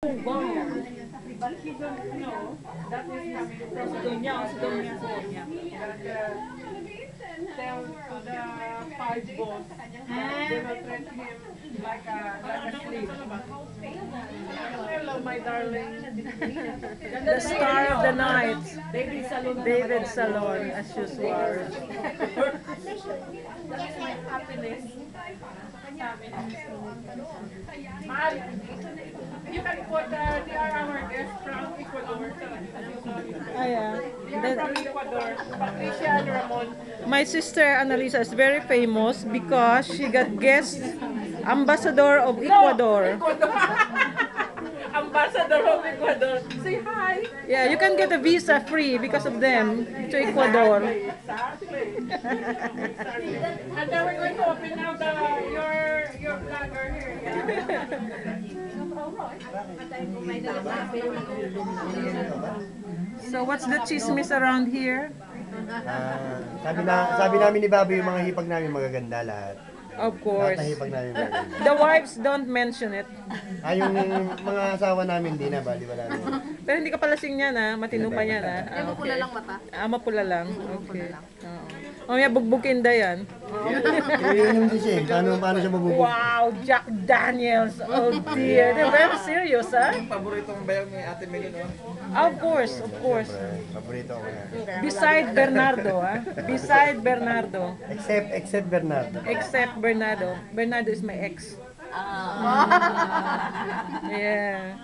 But he don't know that is coming from Sidonia or Sidonia. Tell the five boss that they will treat him like a slave. Hello, my darling. The star of the night, David Salon. David Salon, as usual. That is my happiness. Mahal, you can put, they are our guests from Ecuador. Ah, yeah. They are from Ecuador. Patricia and Ramon. My sister Annalisa is very famous because she got guest ambassador of Ecuador. Ambassador of Ecuador. Say hi. Yeah, you can get a visa free because of them to Ecuador. Exactly. And then we're going to open now your vlogger here. So what's the chismis around here? Sabi namin ni Bobby yung mga hipag namin magaganda lahat. Of Lahat course. ng hipag namin magaganda. The wives don't mention it. Yung mga asawa namin di na, bali wala naman. Pero hindi ka pala sing yan, ha? Matino pa yan, ha? Ay, mapula lang mata. Mapula lang. Okay. Oo. Mamaya bugbukin da yan. Iinom din siya eh. Paano siya mabubog? Wow, Jack Daniels. Oh dear. They're very serious, ha? Paborito mong bayaw ni Ate Melo, no? Of course, of course. Paborito ko na. Beside Bernardo, ha? Beside Bernardo. Except Bernardo. Except Bernardo. Bernardo is my ex. Yeah.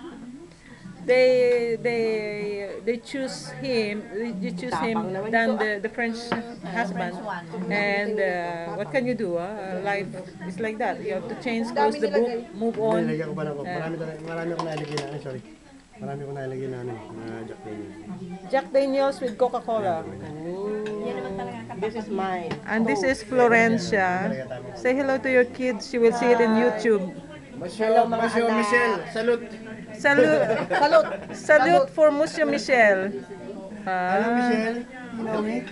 They choose him. They choose him than the French husband. And what can you do? Life is like that. You have to change, close the book, move on. Nilagyan ko pa ng marami akong nalagyan na, sorry. Marami akong nalagyan na Jack Daniels. Jack Daniels with Coca-Cola. This is mine. And this is Florencia. Say hello to your kids. You will see it in YouTube. Monsieur Michel, salute. Salute for Monsieur Michel. Hello, Michelle. You know me?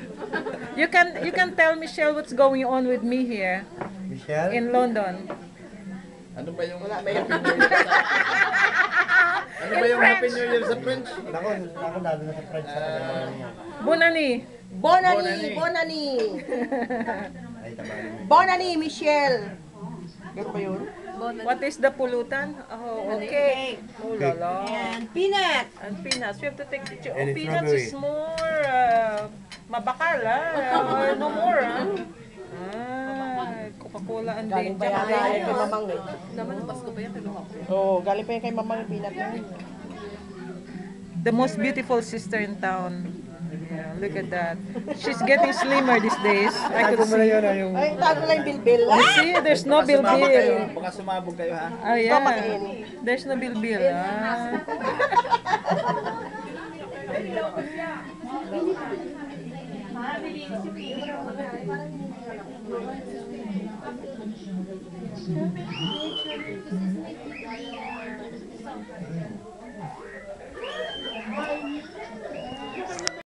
You can tell Michelle what's going on with me here Michelle? in London. Ano ba yung Happy New Year sa... Ano ba yung Happy New Year sa French? Ako lalo na sa French. Bonani. Bonani! Ay, tabanin mo. Bonani, Michelle! Gano ba yun? What is the pulutan? Oh, okay. Oh la la. And peanut! And peanuts. We have to take picture. Oh, And it's peanuts strawberry. is more mabakal, or no more, Coca-Cola and Galing pa Jack yata yan kay Daniels. Mamang eh. Naman, Pasko pa yan kay Mamang. Oo, galing pa yan kay Mamang yung peanut na yun. The most beautiful sister in town. Yeah, look at that. She's getting slimmer these days. I Tago could mo na see. yun yung... Ay, tago lang yung bilbil. You see, there's no bilbil. Baka sumabog kayo, ha? Oh yeah, there's no bilbil.